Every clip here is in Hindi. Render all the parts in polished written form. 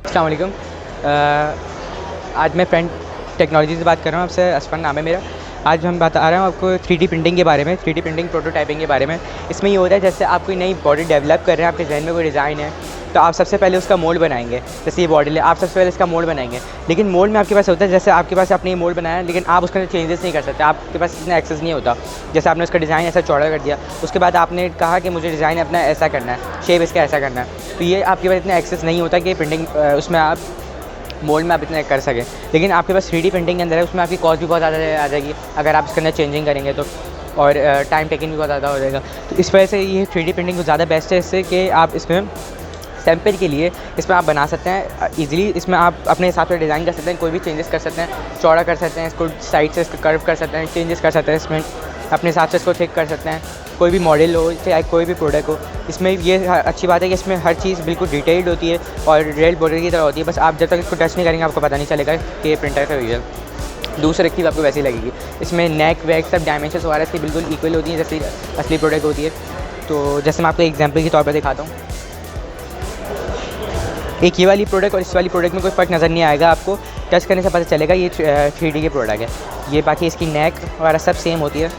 अस्सलाम वालेकुम। आज मैं फ्रेंड टेक्नोलॉजी से बात कर रहा हूँ आपसे। असफर नाम है मेरा। आज हम बता रहा हूँ आपको 3D प्रिंटिंग के बारे में, 3D प्रिंटिंग प्रोटोटाइपिंग के बारे में। इसमें ये होता है जैसे आप कोई नई बॉडी डेवलप कर रहे हैं, आपके जहन में कोई डिज़ाइन है, तो आप सबसे पहले उसका मोल्ड बनाएंगे। जैसे ये बॉडी है, आप सबसे पहले इसका मोल्ड बनाएंगे। लेकिन मोल्ड में आपके पास होता है, जैसे आपके पास आपने ये मोल्ड बनाया, लेकिन आप उसके अंदर चेंजेस नहीं कर सकते, आपके पास इतना एक्सेस नहीं होता। जैसे आपने उसका डिज़ाइन ऐसा चौड़ा कर दिया, उसके बाद आपने कहा कि मुझे डिज़ाइन अपना ऐसा करना है, शेप इसका ऐसा करना है, तो ये आपके पास इतना एक्सेस नहीं होता कि प्रिंटिंग उसमें आप मोल्ड में आप इतना कर सकें। लेकिन आपके पास 3D प्रिंटिंग के अंदर है, उसमें आपकी कॉस्ट भी बहुत ज़्यादा आ जाएगी अगर आप इसके अंदर चेंजिंग करेंगे तो, और टाइम टेकिंग भी बहुत ज़्यादा हो जाएगा। तो इस वजह से ये 3D प्रिंटिंग बहुत ज़्यादा बेस्ट है इससे कि आप इसमें सैम्पल के लिए इसमें आप बना सकते हैं ईज़िली। इसमें आप अपने हिसाब से डिज़ाइन कर सकते हैं, कोई भी चेंजेस कर सकते हैं, चौड़ा कर सकते हैं इसको, साइड से इसको कर्व कर सकते हैं, चेंजेस कर सकते हैं इसमें, अपने हिसाब से इसको थिक कर सकते हैं। कोई भी मॉडल हो चाहे कोई भी प्रोडक्ट हो, इसमें ये अच्छी बात है कि इसमें हर चीज़ बिल्कुल डिटेल्ड होती है और रियल प्रोडक्ट की तरह होती है। बस आप जब तक इसको टच नहीं करेंगे आपको पता नहीं चलेगा कि ये प्रिंटर का यूज़र। दूसरी चीज़ आपको वैसी लगेगी, इसमें नेक वेक सब डायमेंशंस वगैरह इसकी बिल्कुल इक्वल होती हैं जैसे असली प्रोडक्ट होती है। तो जैसे मैं आपको एग्जांपल के तौर पर दिखाता हूँ, एक ये वाली प्रोडक्ट और इस वाली प्रोडक्ट में कोई फ़र्क नज़र नहीं आएगा, आपको टच करने से पता चलेगा ये 3D के प्रोडक्ट है। ये बाकी इसकी नेक वगैरह सब सेम होती है,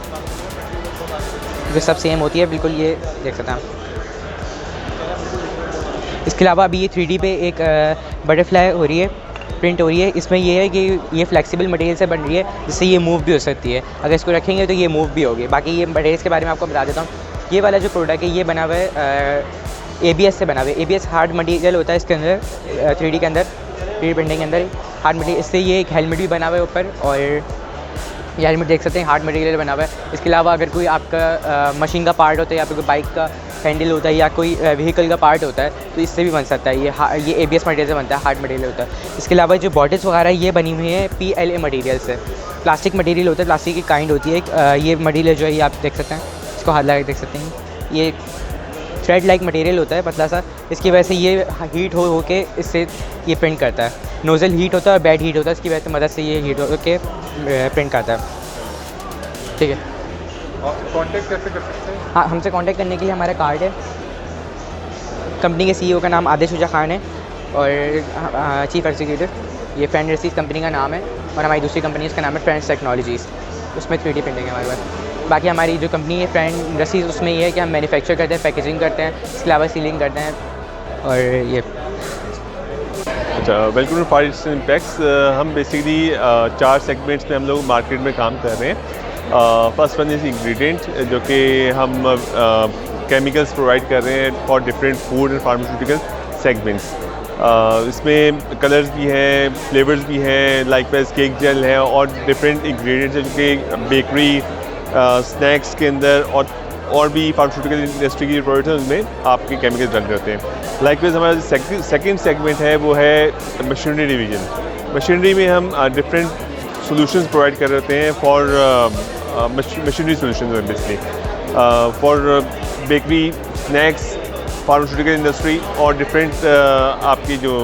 जो सब सेम होती है बिल्कुल, ये देख सकते हैं आप। इसके अलावा अभी ये 3D पे एक बटरफ्लाई हो रही है, प्रिंट हो रही है। इसमें ये है कि ये फ्लेक्सिबल मटेरियल से बन रही है, जिससे ये मूव भी हो सकती है। अगर इसको रखेंगे तो ये मूव भी होगी। बाकी ये मटेरियल्स के बारे में आपको बता देता हूँ। ये वाला जो प्रोडक्ट है ये बना हुआ है ABS से बना हुआ है। ABS हार्ड मटेरियल होता है इसके अंदर, 3D के अंदर, 3D प्रिंटिंग के अंदर हार्ड मटेरियल। इससे ये एक हेलमेट भी बना हुआ है ऊपर, और ये हेलमेट देख सकते हैं हार्ड मटेरियल बना हुआ है। इसके अलावा अगर कोई आपका मशीन का पार्ट होता है या फिर कोई बाइक का हैंडल होता है या कोई व्हीकल का पार्ट होता है, तो इससे भी बन सकता है। ये ABS मटेरियल से बनता है, हार्ड मटेरियल होता है। इसके अलावा जो बॉटल्स वगैरह ये बनी हुई हैं PLA मटेरियल से, प्लास्टिक मटेरियल होता है, प्लास्टिक की काइंड होती है। ये मटेरियल जो है ये आप देख सकते हैं, इसको हाथ लगा के देख सकते हैं, ये थ्रेड लाइक मटेरियल होता है पतला सा। इसकी वजह से ये हीट हो के इससे ये प्रिंट करता है। नोज़ल हीट होता है और बैड हीट होता है, इसकी वजह से मदद से ये हीट हो के प्रिंट करता है। ठीक है, कांटेक्ट कैसे कर सकते हैं? हाँ, हमसे कांटेक्ट करने के लिए हमारा कार्ड है। कंपनी के CEO का नाम आदिश शुजा खान है और चीफ एग्जीक्यूटिव। ये फ्रेंड रसीद कंपनी का नाम है, और हमारी दूसरी कंपनी उसका नाम है फ्रेंड्स टेक्नोलॉजीज़। उसमें 3D प्रिंटिंग है हमारे पास। बाकी हमारी जो कंपनी है फ्रेंड रसीद, उसमें ये है कि हम मैन्युफैक्चर करते हैं, पैकेजिंग करते हैं, इसके अलावा सीलिंग करते हैं, और ये। अच्छा, welcome to far eastern impacts. हम बेसिकली 4 सेगमेंट्स में हम लोग मार्केट में काम कर रहे हैं। फर्स्ट वन इज़ इंग्रेडिएंट, जो कि हम केमिकल्स प्रोवाइड कर रहे हैं for different food and pharmaceutical segments. इसमें कलर्स भी हैं, फ्लेवर्स भी हैं, लाइक वाइज केक जेल है और डिफरेंट इंग्रेडिएंट्स हैं जो कि बेकरी, स्नैक्स के अंदर और भी फार्मास्यूटिकल इंडस्ट्री की प्रोडक्ट्स हैं, उनमें आपके केमिकल्स डल करते हैं। लाइक वाइज हमारा सेकंड सेगमेंट है वो है मशीनरी डिवीजन। मशीनरी में हम डिफरेंट सॉल्यूशंस प्रोवाइड कर रहे हैं for machinery solutions basically for bakery, snacks, pharmaceutical industry और डिफरेंट आपकी जो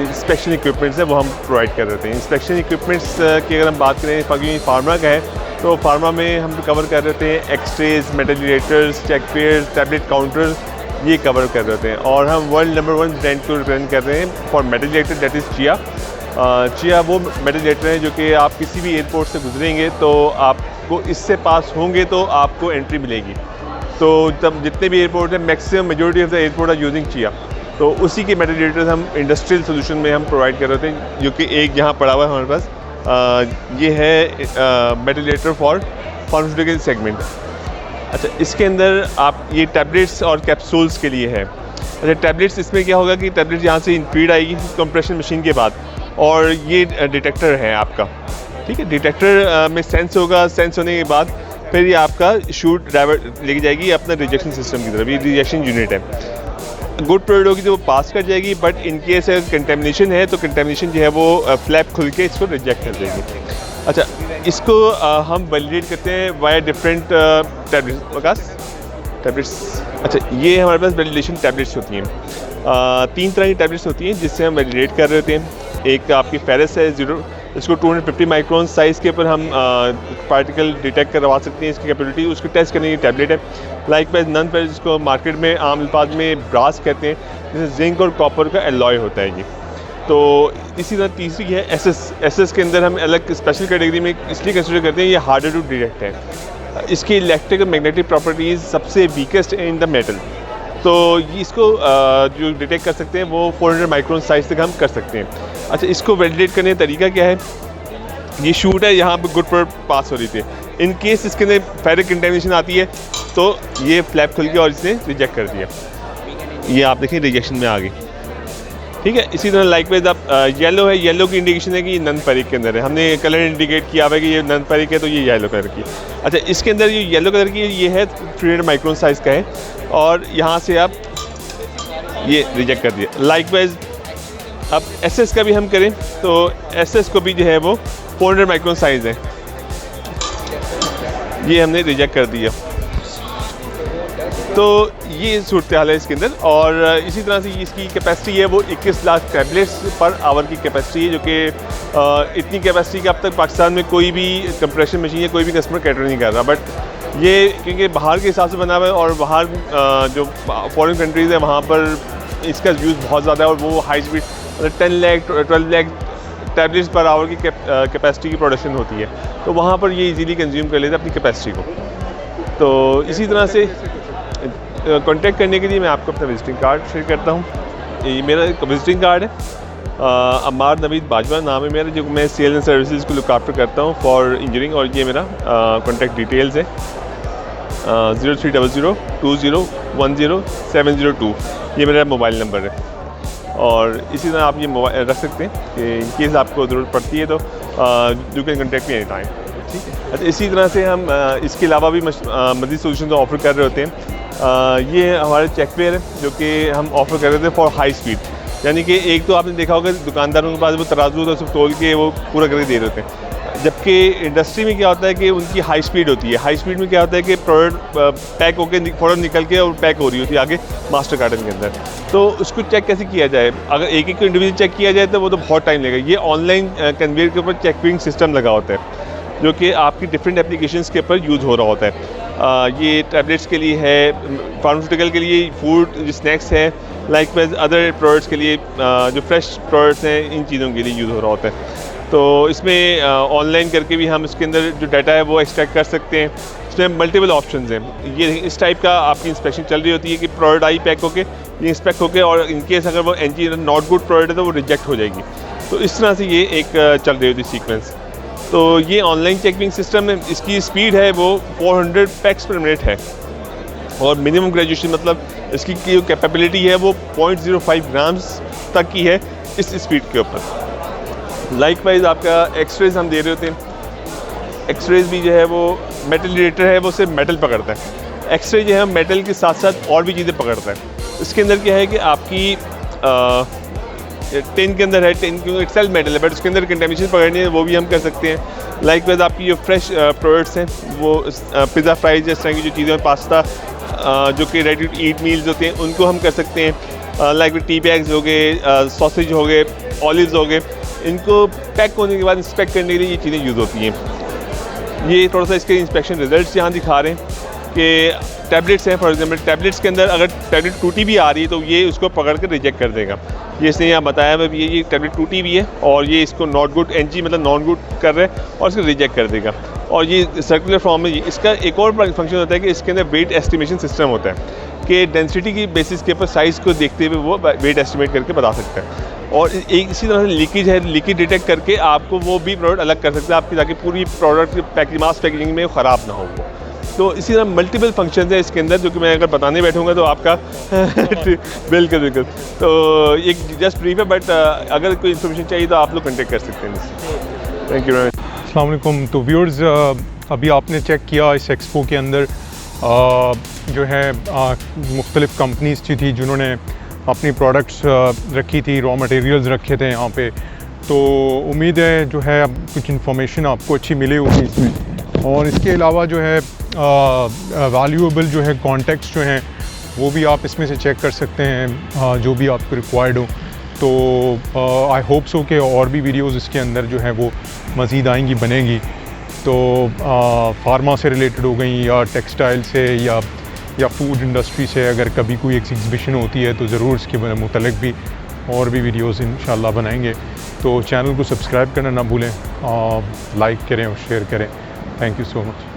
इंस्पेक्शन इक्विपमेंट्स हैं वो हम प्रोवाइड कर रहे हैं। इंस्पेक्शन इक्विपमेंट्स की अगर हम बात करें फार्मा का है, तो फार्मा में हम कवर कर रहे हैं x rays, metal detectors, check weighers, tablet counters, ये कवर कर रहे हैं। और हम वर्ल्ड नंबर 1 ब्रांड को रिप्रेजेंट कर रहे हैं for metal detector, that is CEIA. CEIA वो मेटल डिटेक्टर है जो कि आप किसी भी एयरपोर्ट से गुजरेंगे तो आपको इससे पास होंगे तो आपको एंट्री मिलेगी। तो तब जितने भी एयरपोर्ट हैं, maximum majority of the airport are using CEIA. तो उसी के मेटल डिटेक्टर्स हम इंडस्ट्रियल सोल्यूशन में हम प्रोवाइड कर रहे थे, जो कि एक यहाँ पड़ा हुआ है हमारे पास। ये है metal detector for pharmaceutical segment. अच्छा, इसके अंदर आप ये टैबलेट्स और कैप्सूल्स के लिए है। अच्छा, टैबलेट्स इसमें क्या होगा कि टैबलेट्स यहाँ से फीड आएगी कंप्रेशन मशीन के बाद, और ये डिटेक्टर है आपका। ठीक है, डिटेक्टर में सेंस होगा, सेंस होने के बाद फिर ये आपका शूट ड्राइवर लेके जाएगी अपना रिजेक्शन सिस्टम की तरफ। ये रिजेक्शन यूनिट है। गुड प्रोडक्ट होगी तो वो पास कर जाएगी, बट इन केस अगर कंटेमिनेशन है तो कंटेमिनेशन जो है वो फ्लैप खुल के इसको रिजेक्ट कर देगी। अच्छा, इसको हम वैलिडेट करते हैं वाया डिफरेंट टैबलेट्स। अच्छा, ये हमारे पास वैलिडेशन टैबलेट्स होती हैं। 3 तरह की टैबलेट्स होती हैं जिससे हम वैलिडेट कर रहे हैं। एक आपकी फेरस है 0, इसको 250 माइक्रोन साइज़ के ऊपर हम पार्टिकल डिटेक्ट करवा सकते हैं, इसकी कैपेबिलिटी, उसको टेस्ट करने की टैबलेट है। लाइक वाइज नन फेरस, जिसको मार्केट में आम अल्फाज में ब्रास कहते हैं, जैसे जिंक और कॉपर का एलॉय होता है ये। तो इसी तरह तीसरी है एसएस के अंदर हम अलग स्पेशल कैटेगरी में इसलिए कंसिडर करते हैं, ये हार्डर टू डिटेक्ट है। इसकी इलेक्ट्रिक और मैग्नेटिक प्रॉपर्टीज़ सबसे वीकेस्ट इन द मेटल, तो इसको जो डिटेक्ट कर सकते हैं वो 400 माइक्रोन साइज तक हम कर सकते हैं। अच्छा, इसको वैलिडेट करने का तरीका क्या है, ये शूट है, यहाँ पे गुड प्रोडक्ट पास हो रही थी। इन केस इसके अंदर फेरिक कंटेमिनेशन आती है तो ये फ्लैप खुल गया और इसने रिजेक्ट कर दिया, ये आप देखें रिजेक्शन में आ गई। ठीक है, इसी तरह लाइकवाइज आप येलो है, येलो की इंडिकेशन है कि ये नन फेरिक के अंदर है, हमने कलर इंडिकेट किया हुआ है कि ये नन फेरिक है तो ये येलो कलर की। अच्छा, इसके अंदर ये येलो कलर की ये है 300 माइक्रोन साइज़ का है और यहाँ से आप ये रिजेक्ट कर दिया। लाइकवाइज अब एसएस का भी हम करें तो एसएस को भी जो है वो 400 माइक्रोन साइज़ है, ये हमने रिजेक्ट कर दिया। तो ये सूरत हाल है इसके अंदर। और इसी तरह से इसकी कैपेसिटी है वो 21 लाख टैबलेट्स पर आवर की कैपेसिटी है, जो कि इतनी कैपेसिटी का अब तक पाकिस्तान में कोई भी कंप्रेशन मशीन या कोई भी कस्टमर कैटर नहीं कर रहा। बट ये क्योंकि बाहर के हिसाब से बना हुआ है और बाहर जो फॉरेन कंट्रीज़ है वहाँ पर इसका यूज़ बहुत ज़्यादा है और वो हाई स्पीड मतलब 10 lakh 12 lakh tablets per hour की कैपेसिटी की प्रोडक्शन होती है, तो वहाँ पर ये इजीली कंज्यूम कर लेते हैं अपनी कैपेसिटी को। तो इसी तरह से कांटेक्ट करने के लिए मैं आपको अपना विजिटिंग कार्ड शेयर करता हूँ। ये मेरा एक विजिटिंग कार्ड है, अम्मार नवीद बाजवा नाम है मेरा, जो मैं सेल एंड सर्विसेज को लुक आफ्टर करता हूँ फॉर इंजीनियरिंग। और ये मेरा कांटेक्ट डिटेल्स है 0300 2010 ये मेरा मोबाइल नंबर है। और इसी तरह आप ये मोबाइल रख सकते हैं कि इन केस आपको ज़रूरत पड़ती है तो you can contact me any time. ठीक है, अच्छा, इसी तरह से हम इसके अलावा भी मज़ीद सोल्यूशन ऑफ़र कर रहे होते हैं। ये हमारे चेकवेयर है जो कि हम ऑफ़र कर रहे थे फॉर हाई स्पीड, यानी कि एक तो आपने देखा होगा दुकानदारों के पास वो तराजू होता है, उसको तोल के वो पूरा करके दे रहे होते हैं। जबकि इंडस्ट्री में क्या होता है कि उनकी हाई स्पीड होती है। हाई स्पीड में क्या होता है कि प्रोडक्ट पैक होकर फ़ौरन निकल के और पैक हो रही होती है आगे मास्टर कार्टन के अंदर। तो उसको चेक कैसे किया जाए, अगर एक एक को इंडिविजुअल चेक किया जाए तो वो तो बहुत टाइम लगेगा। ये ऑनलाइन कन्वेयर के ऊपर चेकिंग सिस्टम लगा होता है जो कि आपकी डिफरेंट एप्लीकेशंस के ऊपर यूज़ हो रहा होता है। ये टैबलेट्स के लिए है, फार्मास्यूटिकल के लिए, फूड स्नैक्स है, लाइकवाइज अदर प्रोडक्ट्स के लिए जो फ्रेश प्रोडक्ट्स हैं इन चीज़ों के लिए यूज़ हो रहा होता है। तो इसमें ऑनलाइन करके भी हम इसके अंदर जो डाटा है वो एक्सट्रैक्ट कर सकते हैं। इसमें मल्टीपल ऑप्शंस हैं। ये इस टाइप का आपकी इंस्पेक्शन चल रही होती है कि प्रोडक्ट आई पैक होके ये इंस्पेक्ट होके और इनकेस अगर वो एनजी नॉट गुड प्रोडक्ट है तो वो रिजेक्ट हो जाएगी। तो इस तरह से ये एक चल रही होती है सीक्वेंस। तो ये ऑनलाइन चेकिंग सिस्टम है, इसकी स्पीड है वो 400 पैक्स पर मिनट है और मिनिमम ग्रेजुएशन मतलब इसकी जो कैपेबिलिटी है वो 0.05 ग्राम्स तक की है इस स्पीड के ऊपर। लाइकवाइज आपका एक्सरेज हम दे रहे होते हैं। एक्सरेज भी जो है वो मेटल डिटेक्टर है, वो सिर्फ मेटल पकड़ता है। एक्सरे जो है मेटल के साथ साथ और भी चीज़ें पकड़ता है। इसके अंदर क्या है कि आपकी टिन के अंदर है, टिन क्योंकि इटसेल्फ मेटल है बट उसके अंदर कंटेमिनेशन पकड़नी है वो भी हम कर सकते हैं। लाइकवाइज आपकी जो फ्रेश प्रोडक्ट्स हैं वो पिज़्ज़ा फ्राइज इस तरह की जो चीज़ें, पास्ता जो कि रेडी टू ईट मील्स होते हैं उनको हम कर सकते हैं। लाइक टी बैग्स हो गए, सॉसेज हो गए, ऑलिव्स हो गए, इनको पैक होने के बाद इंस्पेक्ट करने के लिए ये चीज़ें यूज़ होती हैं। ये थोड़ा सा इसके इंस्पेक्शन रिजल्ट्स यहाँ दिखा रहे हैं कि टैबलेट्स हैं, फॉर एग्जांपल टैबलेट्स के अंदर अगर टैबलेट टूटी भी आ रही है तो ये उसको पकड़ कर रिजेक्ट कर देगा। ये इसने यहाँ बताया है ये टैबलेट टूटी भी है और ये इसको नॉट गुड एनजी मतलब नॉन गुड कर रहा है और इसको रिजेक्ट कर देगा। और ये सर्कुलर फॉर्म में इसका एक और फंक्शन होता है कि इसके अंदर वेट एस्टिमेशन सिस्टम होता है कि डेंसिटी की बेसिस के ऊपर साइज़ को देखते हुए वो वेट एस्टिमेट करके बता सकता है। और एक इसी तरह से लीकेज है, लीकेज डिटेक्ट करके आपको वो भी प्रोडक्ट अलग कर सकता है आपकी, ताकि पूरी प्रोडक्ट मास पैकेजिंग में ख़राब ना हो वो। तो इसी तरह मल्टीपल फंक्शंस हैं इसके अंदर जो कि मैं अगर बताने बैठूंगा तो आपका बिल्कुल बिल्कुल। तो एक जस्ट ब्रीफ है बट अगर कोई इन्फॉर्मेशन चाहिए तो आप लोग कॉन्टेक्ट कर सकते हैं। Thank you very much. अस्सलाम वालेकुम। तो व्यूअर्स, अभी आपने चेक किया इस एक्सपो के अंदर जो है मुख्तलिफ़ कंपनीज थी जिन्होंने अपनी प्रोडक्ट्स रखी थी, रॉ मटेरियल्स रखे थे यहाँ पे। तो उम्मीद है जो है अब कुछ इन्फॉर्मेशन आपको अच्छी मिली होगी इसमें। और इसके अलावा जो है वैल्यूएबल जो है कॉन्टेक्ट्स जो हैं वो भी आप इसमें से चेक कर सकते हैं जो भी आपको रिक्वायर्ड हो। तो आई होप सो कि और भी वीडियोस इसके अंदर जो है वो मज़ीद आएंगी, बनेगी। तो फार्मा से रिलेटेड हो गई या टेक्सटाइल से या या फूड इंडस्ट्री से अगर कभी कोई एग्जीबिशन होती है तो ज़रूर इसके मुतल्लिक़ भी और भी वीडियोज़ इंशाल्लाह बनाएंगे। तो चैनल को सब्सक्राइब करना ना भूलें, लाइक करें और शेयर करें। Thank you so much.